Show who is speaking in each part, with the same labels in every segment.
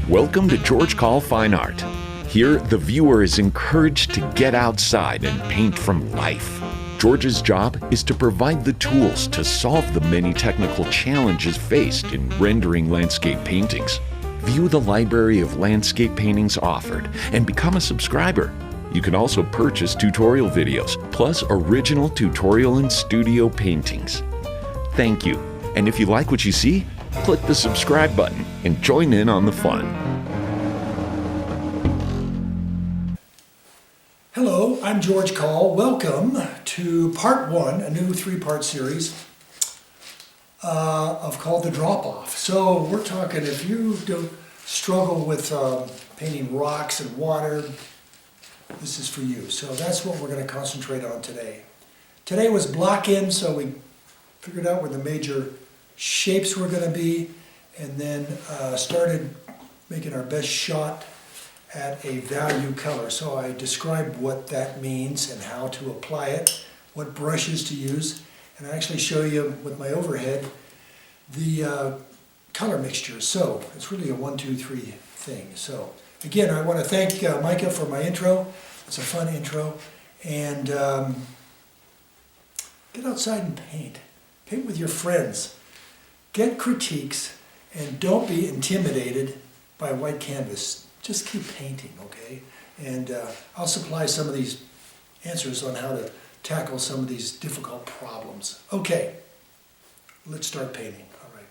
Speaker 1: Welcome to George Coll Fine Art. Here, the viewer is encouraged to get outside and paint from life. George's job is to provide the tools to solve the many technical challenges faced in rendering landscape paintings. View the library of landscape paintings offered and become a subscriber. You can also purchase tutorial videos, plus original tutorial and studio paintings. Thank you. And if you like what you see, click the subscribe button and join in on the fun.
Speaker 2: Hello, I'm George Coll. Welcome to part one, a new three-part series called The Drop-Off. So we're talking, if you don't struggle with painting rocks and water, this is for you. So that's what we're going to concentrate on today. Today was block in, so we figured out where the major shapes were going to be, and then started making our best shot at a value color. So I described what that means and how to apply it, what brushes to use, and I actually show you with my overhead the color mixtures. So it's really a 1, 2, 3 thing. So again, I want to thank Micah for my intro. It's a fun intro, and get outside and paint. Paint with your friends. Get critiques, and don't be intimidated by white canvas. Just keep painting, okay? And I'll supply some of these answers on how to tackle some of these difficult problems. Okay, let's start painting. All right.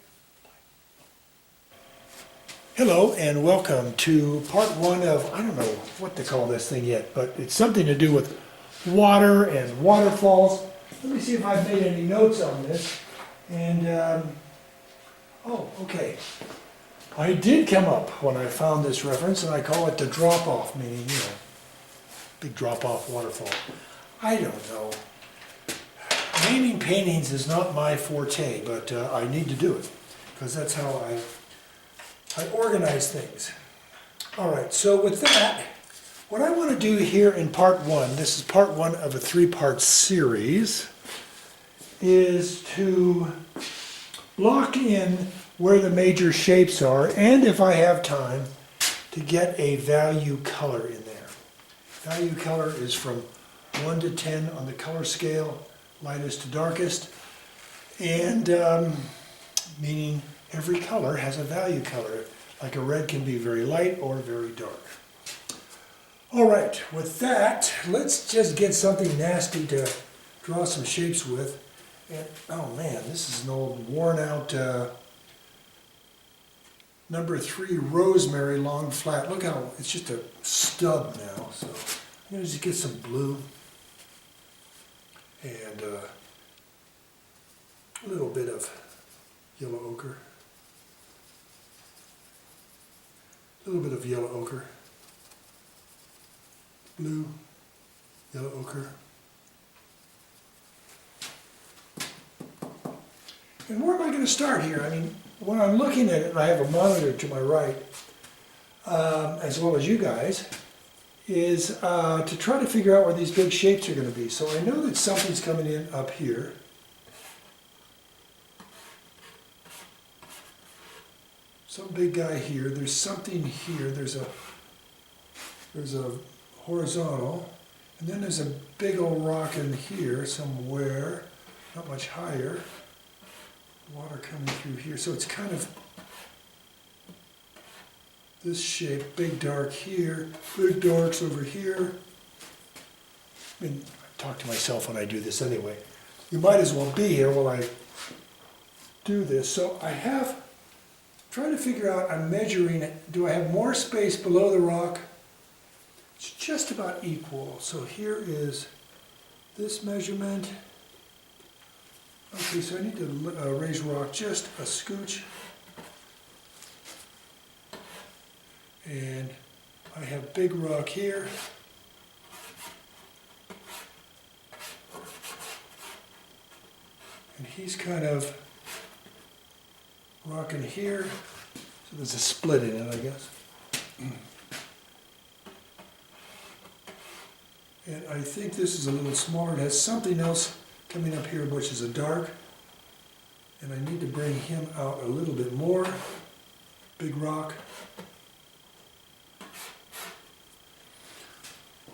Speaker 2: Hello, and welcome to part one of, I don't know what to call this thing yet, but it's something to do with water and waterfalls. Let me see if I've made any notes on this. And, oh, okay. I did come up when I found this reference, and I call it the drop-off, meaning, you know, big drop-off waterfall. I don't know. Naming paintings is not my forte, but I need to do it, because that's how I organize things. All right, so with that, what I want to do here in part one, this is part one of a three-part series, is to block in where the major shapes are, and if I have time, to get a value color in there. Value color is from 1 to 10 on the color scale, lightest to darkest, and meaning every color has a value color. Like a red can be very light or very dark. All right, with that, let's just get something nasty to draw some shapes with. And, oh man, this is an old worn out number 3 rosemary long flat. Look how it's just a stub now. So I'm going to just get some blue and a little bit of yellow ochre. A little bit of yellow ochre. Blue, yellow ochre. And where am I going to start here? I mean, when I'm looking at it, I have a monitor to my right, as well as you guys, is to try to figure out where these big shapes are going to be. So I know that something's coming in up here. Some big guy here. There's something here. There's a horizontal, and then there's a big old rock in here somewhere, not much higher. Water coming through here, so it's kind of this shape, big dark here, big darks over here. I mean, I talk to myself when I do this anyway. You might as well be here while I do this. So I have, trying to figure out, I'm measuring it. Do I have more space below the rock? It's just about equal. So here is this measurement. Okay, so I need to raise rock just a scooch. And I have big rock here. And he's kind of rocking here. So there's a split in it, I guess. And I think this is a little smaller. It has something else coming up here, which is a dark, and I need to bring him out a little bit more. Big rock.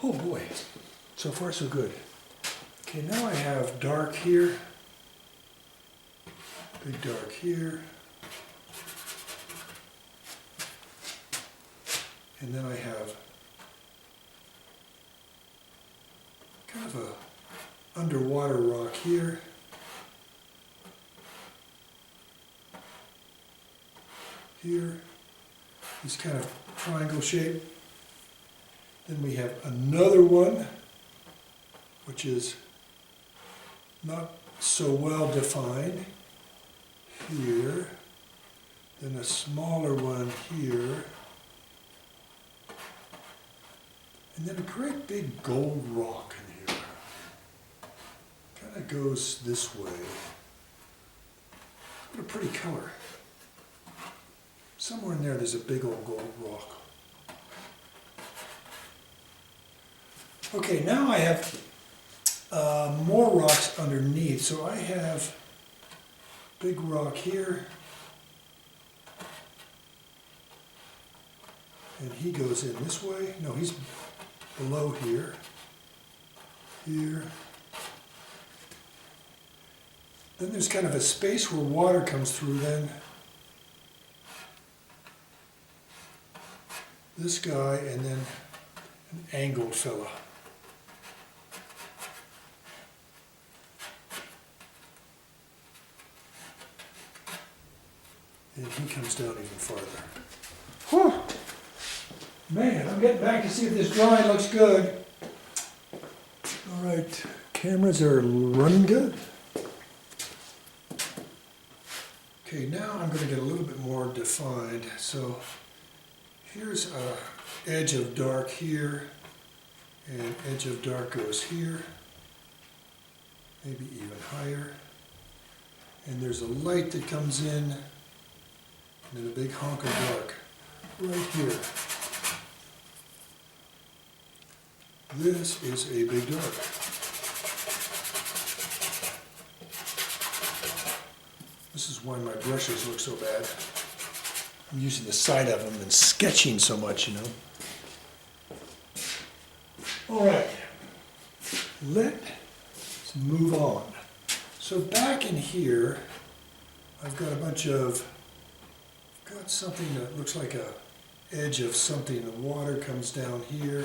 Speaker 2: Oh boy, so far so good. Okay, now I have dark here, big dark here, and then I have kind of a underwater rock here, here, this kind of triangle shape. Then we have another one, which is not so well defined here, then a smaller one here, and then a great big gold rock in here. Kind of goes this way. What a pretty color. Somewhere in there there's a big old gold rock. Okay, now I have more rocks underneath. So I have big rock here, and he goes in this way. No, he's below here, here. Then there's kind of a space where water comes through then. This guy, and then an angled fella. And he comes down even farther. Whew. Man, I'm getting back to see if this drawing looks good. All right, cameras are running good. Okay, now I'm going to get a little bit more defined. So here's a edge of dark here, and edge of dark goes here, maybe even higher. And there's a light that comes in, and then a big honk of dark right here. This is a big dark. This is why my brushes look so bad. I'm using the side of them and sketching so much, you know. All right, let's move on. So back in here, I've got a bunch of, got something that looks like a edge of something. The water comes down here.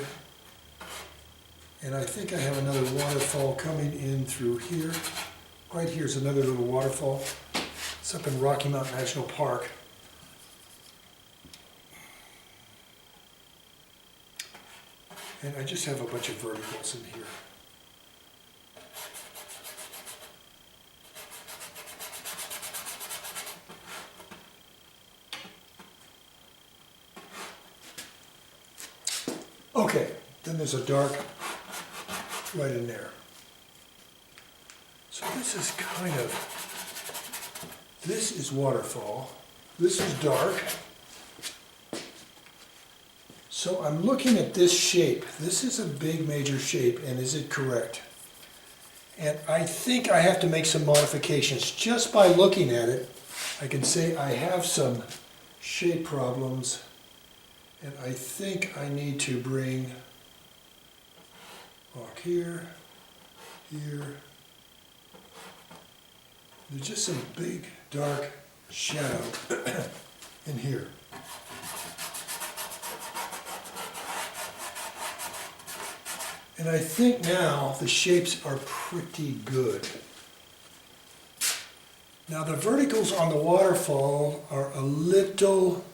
Speaker 2: And I think I have another waterfall coming in through here. Right here's another little waterfall. It's up in Rocky Mountain National Park. And I just have a bunch of verticals in here. Okay, then there's a dark right in there. So this is kind of, this is waterfall, this is dark. So I'm looking at this shape. This is a big major shape, and is it correct? And I think I have to make some modifications. Just by looking at it, I can say I have some shape problems, and I think I need to bring rock here, here. There's just some big dark shadow in here. And I think now the shapes are pretty good. Now the verticals on the waterfall are a little,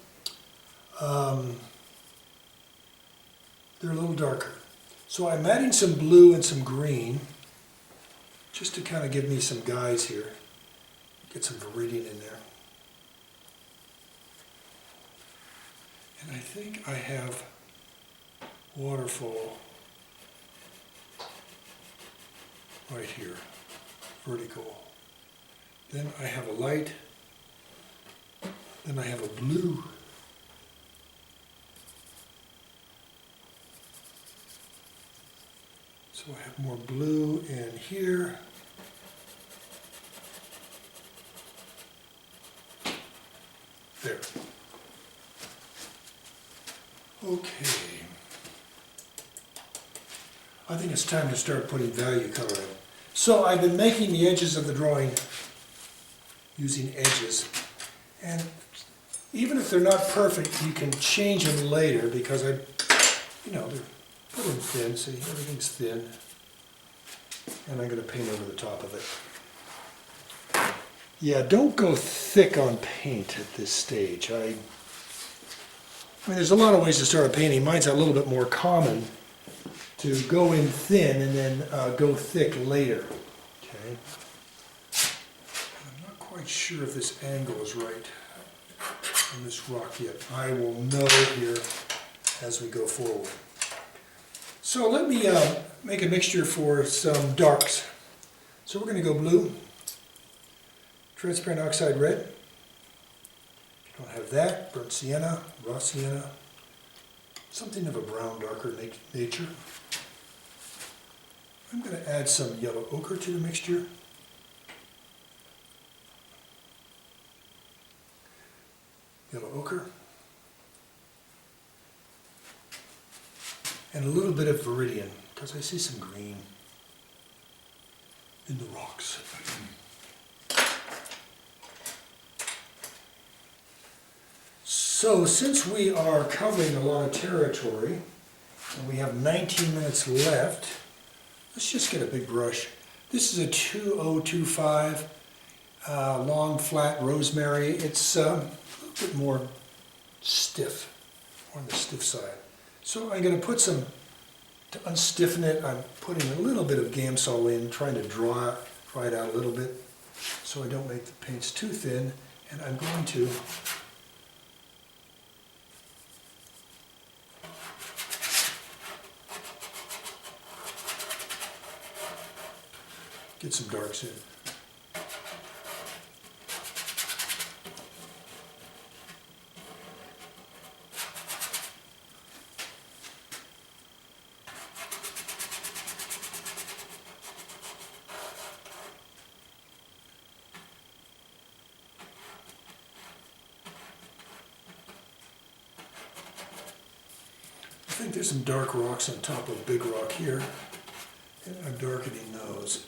Speaker 2: they're a little darker. So I'm adding some blue and some green, just to kind of give me some guys here. Get some viridian in there. And I think I have waterfall right here, vertical. Then I have a light, then I have a blue. So I have more blue in here. There. Okay. I think it's time to start putting value color in. So I've been making the edges of the drawing using edges. And even if they're not perfect, you can change them later because they're put in thin, see, everything's thin. And I'm going to paint over the top of it. Yeah, don't go thick on paint at this stage. I mean, there's a lot of ways to start a painting. Mine's a little bit more common to go in thin and then go thick later. Okay. I'm not quite sure if this angle is right on this rock yet. I will know here as we go forward. So let me make a mixture for some darks. So we're going to go blue, transparent oxide red. If you don't have that, burnt sienna, raw sienna, something of a brown, darker nature. I'm going to add some yellow ochre to the mixture. Yellow ochre. And a little bit of viridian, because I see some green in the rocks. So since we are covering a lot of territory, and we have 19 minutes left, let's just get a big brush. This is a 2025 long flat rosemary. It's a little bit more stiff, more on the stiff side. So I'm going to put some, to unstiffen it, I'm putting a little bit of Gamsol in, trying to dry it out a little bit so I don't make the paints too thin. And I'm going to get some darks in. I think there's some dark rocks on top of Big Rock here, and I'm darkening those.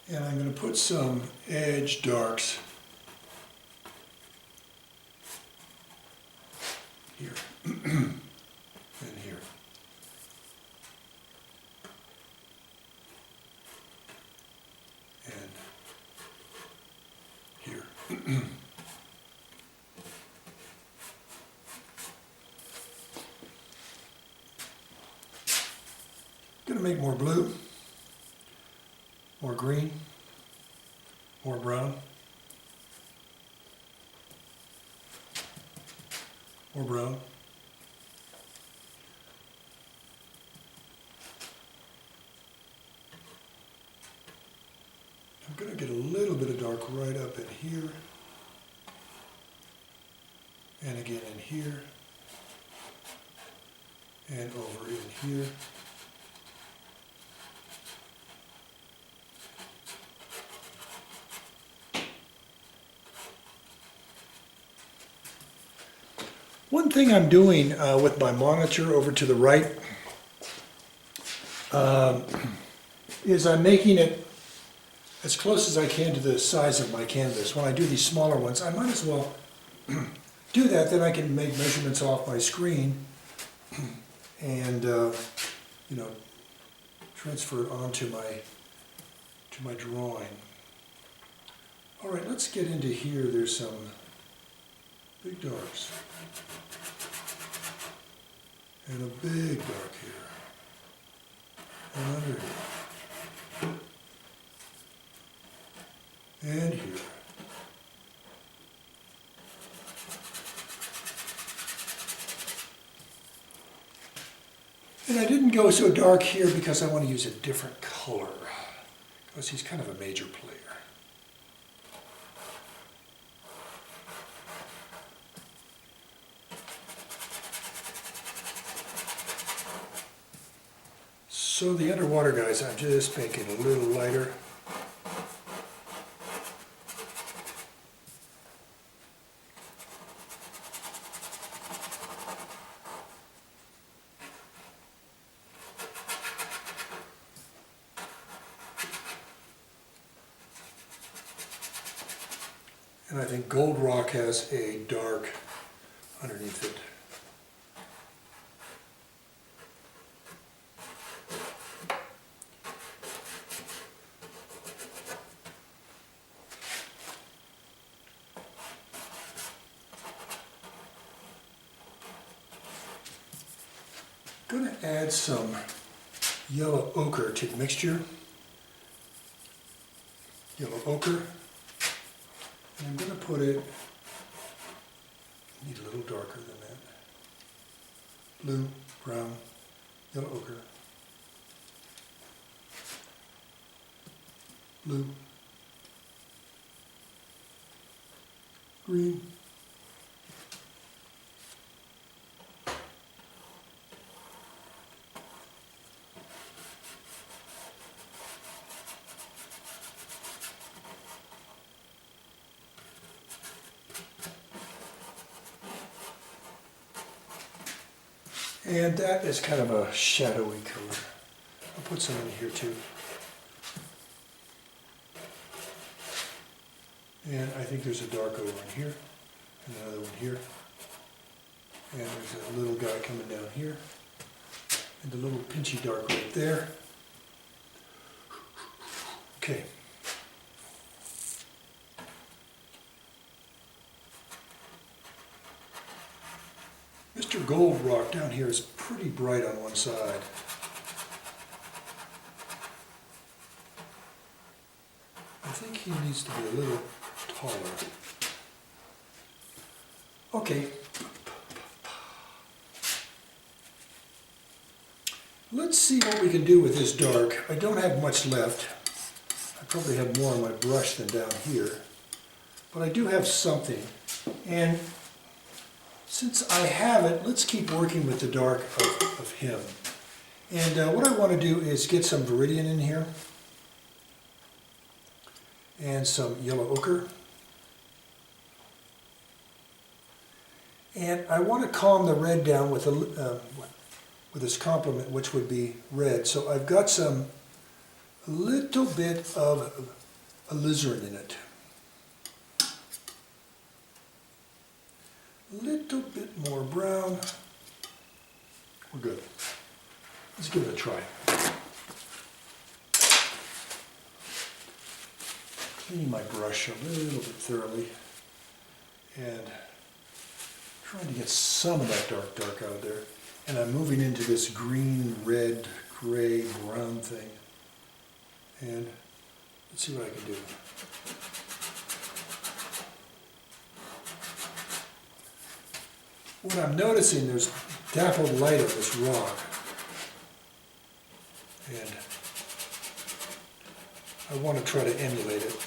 Speaker 2: And I'm going to put some edge darks here and here. And here. Going to make more blue, more green, more brown, more brown. I'm going to get a little bit of dark right up in here, and again in here, and over in here. One thing I'm doing with my monitor over to the right is I'm making it as close as I can to the size of my canvas. When I do these smaller ones, I might as well do that, then I can make measurements off my screen and transfer it onto my drawing. All right, let's get into here. There's some big darks. And a big dark here. And under here. And here. And I didn't go so dark here because I want to use a different color. Because he's kind of a major player. So the underwater guys, I'm just making a little lighter. And I think gold rock has a dark underneath it. I'm going to add some yellow ochre to the mixture. Yellow ochre. And I'm going to put it, need a little darker than that. Blue, brown, yellow ochre. Blue. Green. And that is kind of a shadowy color. I'll put some in here too. And I think there's a dark over in here, and another one here. And there's a little guy coming down here, and a little pinchy dark right there. Okay. Mr. Gold Rock down here is pretty bright on one side. I think he needs to be a little taller. Okay. Let's see what we can do with this dark. I don't have much left. I probably have more on my brush than down here. But I do have something. And since I have it, let's keep working with the dark of him. And what I want to do is get some Viridian in here. And some yellow ochre. And I want to calm the red down with this complement, which would be red. So I've got a little bit of alizarin in it. A little bit more brown. We're good. Let's give it a try. Cleaning my brush a little bit thoroughly and trying to get some of that dark out of there. And I'm moving into this green, red, gray, brown thing. And let's see what I can do. What I'm noticing, there's dappled light of this rock. And I want to try to emulate it.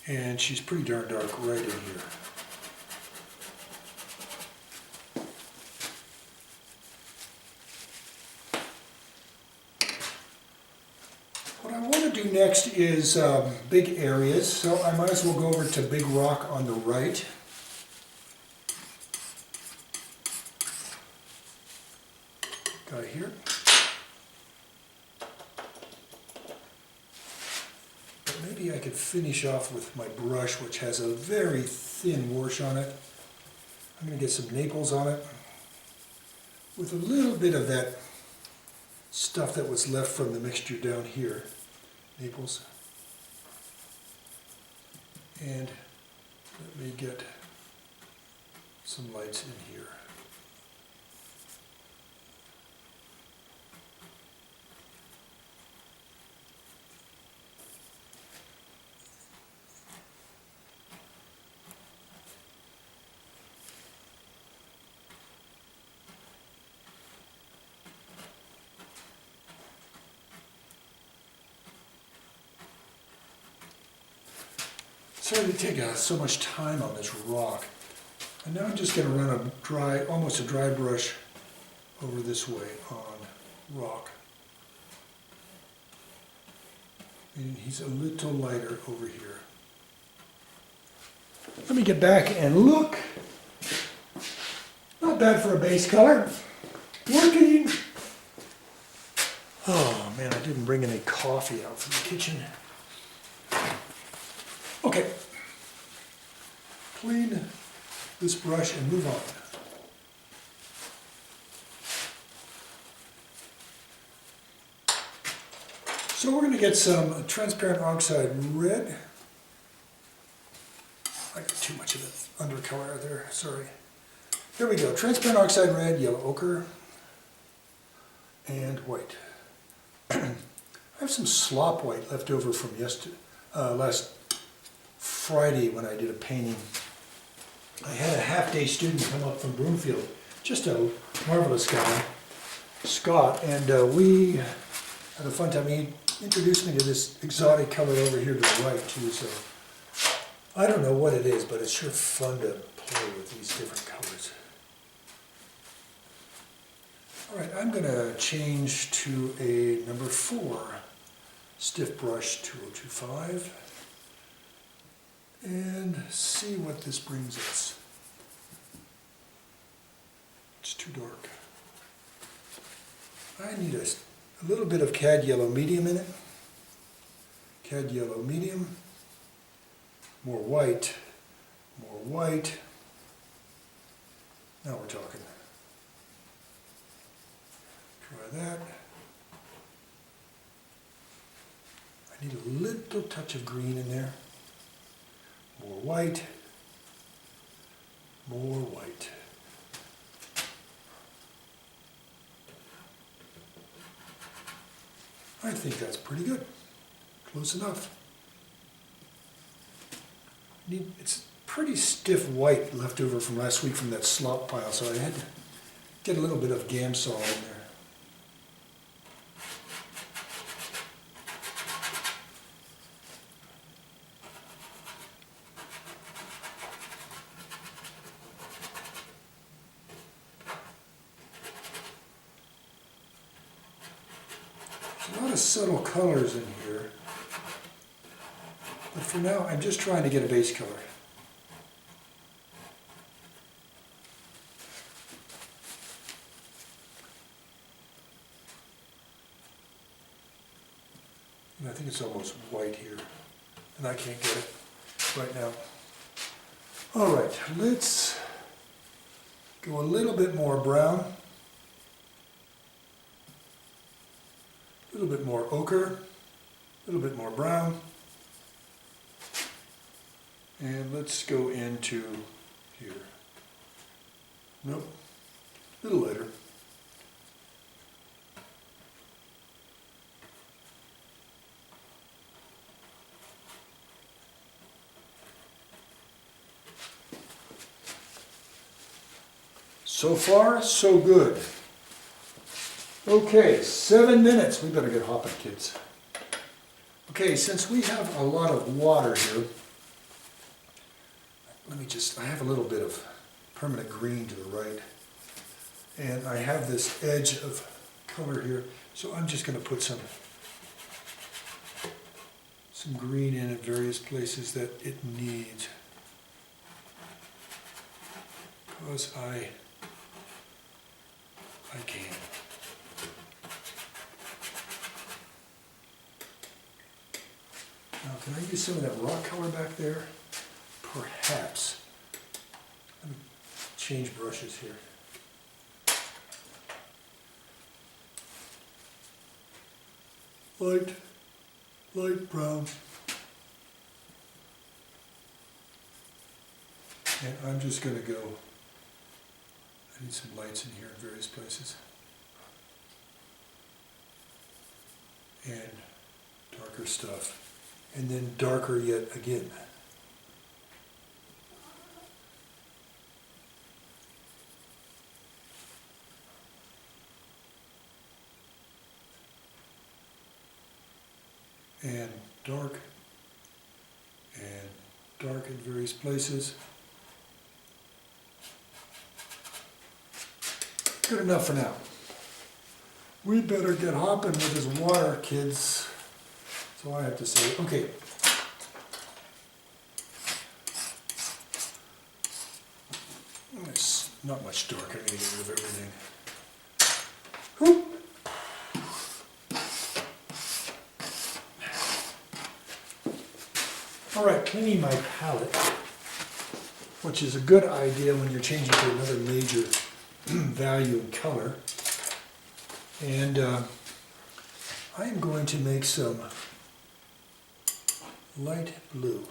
Speaker 2: And she's pretty darn dark right in here. What I want to do next is big areas, so I might as well go over to Big Rock on the right. Got it here. Maybe I could finish off with my brush, which has a very thin wash on it. I'm going to get some Naples on it with a little bit of that stuff that was left from the mixture down here. Naples. And let me get some lights in here. Sorry to take so much time on this rock. And now I'm just going to run almost a dry brush over this way on rock. And he's a little lighter over here. Let me get back and look. Not bad for a base color. Working. Oh man, I didn't bring any coffee out from the kitchen. Okay. Clean this brush and move on. So we're going to get some transparent oxide red. I got too much of the undercolor there, sorry. Here we go, transparent oxide red, yellow ochre, and white. I have some slop white left over from last Friday when I did a painting. I had a half-day student come up from Broomfield, just a marvelous guy, Scott, and we had a fun time. He introduced me to this exotic color over here to the right too, so I don't know what it is, but it's sure fun to play with these different colors. All right, I'm going to change to a number 4 stiff brush 2025 and see what this brings us. It's too dark. I need a little bit of cad yellow medium in it. Cad yellow medium. More white. More white. Now we're talking. Try that. I need a little touch of green in there. More white. More white. I think that's pretty good. Close enough. It's pretty stiff white left over from last week from that slop pile, so I had to get a little bit of Gamsol in there. A lot of subtle colors in here, but for now I'm just trying to get a base color. And I think it's almost white here, and I can't get it right now. All right, let's go a little bit more brown. A little bit more ochre, a little bit more brown, and let's go into here. Nope, a little lighter. So far, so good. Okay, 7 minutes. We better get hopping, kids. Okay, since we have a lot of water here, I have a little bit of permanent green to the right. And I have this edge of color here, so I'm just going to put some green in at various places that it needs. Because I can. Now, can I use some of that rock color back there? Perhaps. Let me change brushes here. Light brown. And I'm just going to go, I need some lights in here in various places. And darker stuff. And then darker yet again. And dark and dark in various places. Good enough for now. We better get hopping with this water, kids. That's all I have to say. Okay. It's not much darker. I'm going to get rid of everything. Whoop. All right, cleaning my palette, which is a good idea when you're changing to another major value in color. And I am going to make some light blue.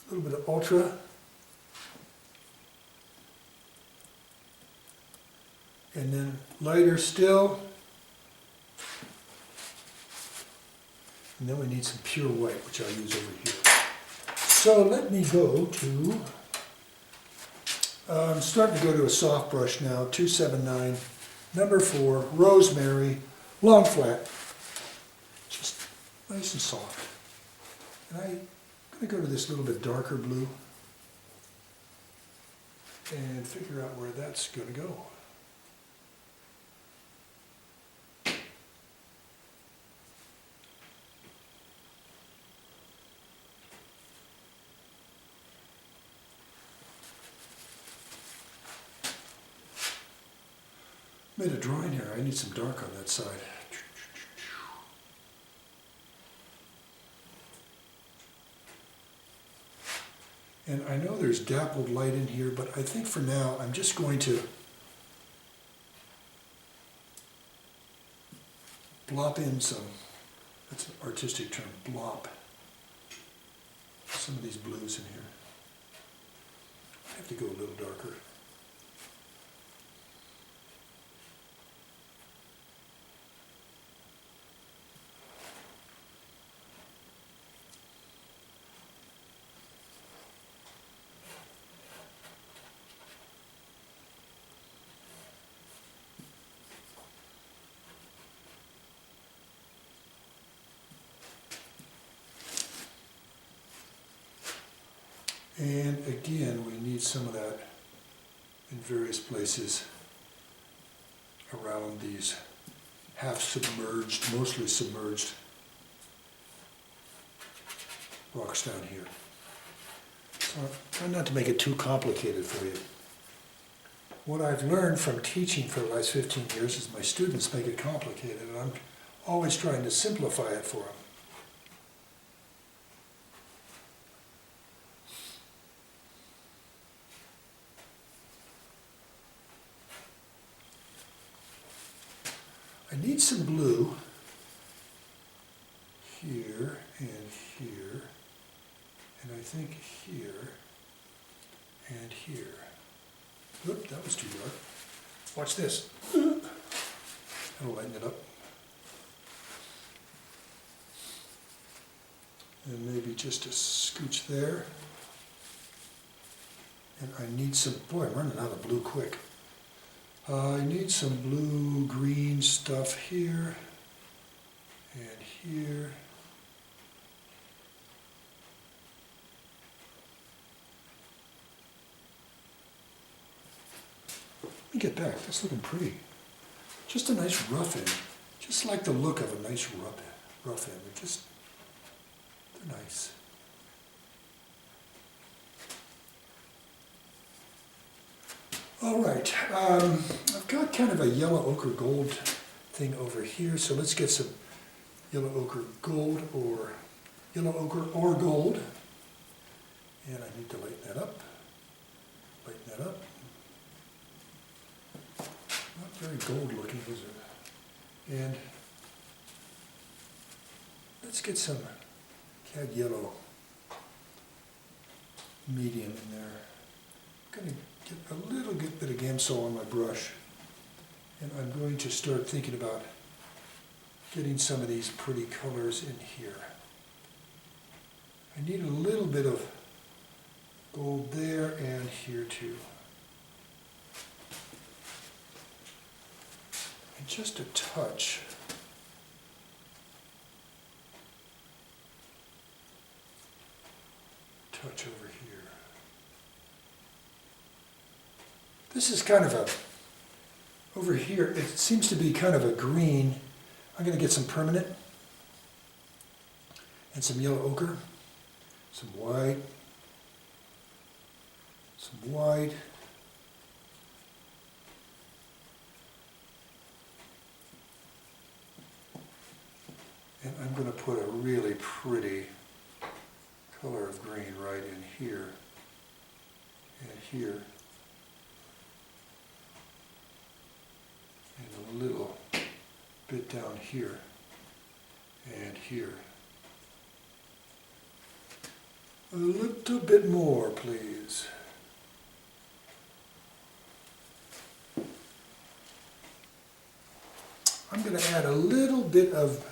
Speaker 2: A little bit of ultra. And then lighter still. And then we need some pure white, which I'll use over here. So let me go to, I'm starting to go to a soft brush now, 279, number 4, rosemary, long flat, just nice and soft. And I'm going to go to this little bit darker blue and figure out where that's going to go. Made a drawing here. I need some dark on that side. And I know there's dappled light in here, but I think for now I'm just going to blop in some, that's an artistic term, blop, some of these blues in here. I have to go a little darker. And again, we need some of that in various places around these half-submerged, mostly submerged rocks down here. So try not to make it too complicated for you. What I've learned from teaching for the last 15 years is my students make it complicated, and I'm always trying to simplify it for them. I need some blue here and here, and I think here and here. Oop, that was too dark. Watch this. That'll lighten it up. And maybe just a scooch there. And I need some, boy, I'm running out of blue quick. I need some blue-green stuff here and here. Let me get back. That's looking pretty. Just a nice rough end. Just like the look of a nice rough end. They're nice. All right, I've got kind of a yellow ochre gold thing over here, so let's get some yellow ochre gold or yellow ochre or gold. And I need to lighten that up. Lighten that up. Not very gold looking, is it? And let's get some cad yellow medium in there. I'm going to get a little bit of Gamsol on my brush, and I'm going to start thinking about getting some of these pretty colors in here. I need a little bit of gold there and here too. And just a touch touch over here. This is kind of a, over here, it seems to be kind of a green. I'm going to get some permanent and some yellow ochre, some white, some white. And I'm going to put a really pretty color of green right in here and here. And a little bit down here and here. A little bit more, please. I'm going to add a little bit of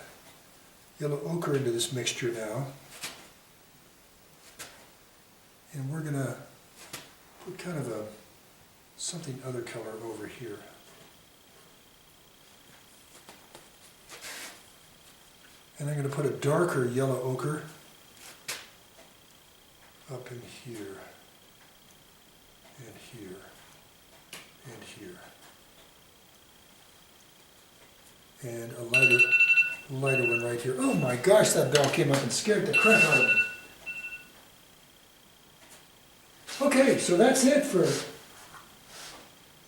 Speaker 2: yellow ochre into this mixture now. And we're going to put kind of a something other color over here. And I'm going to put a darker yellow ochre up in here, and here, and here. And a lighter one right here. Oh my gosh, that bell came up and scared the crap out of me. Okay, so that's it for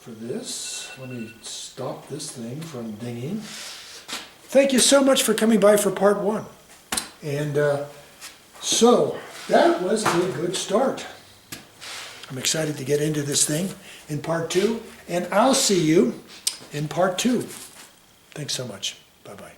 Speaker 2: this. Let me stop this thing from dinging. Thank you so much for coming by for part one. And so that was a good start. I'm excited to get into this thing in part two, and I'll see you in part two. Thanks so much. Bye-bye.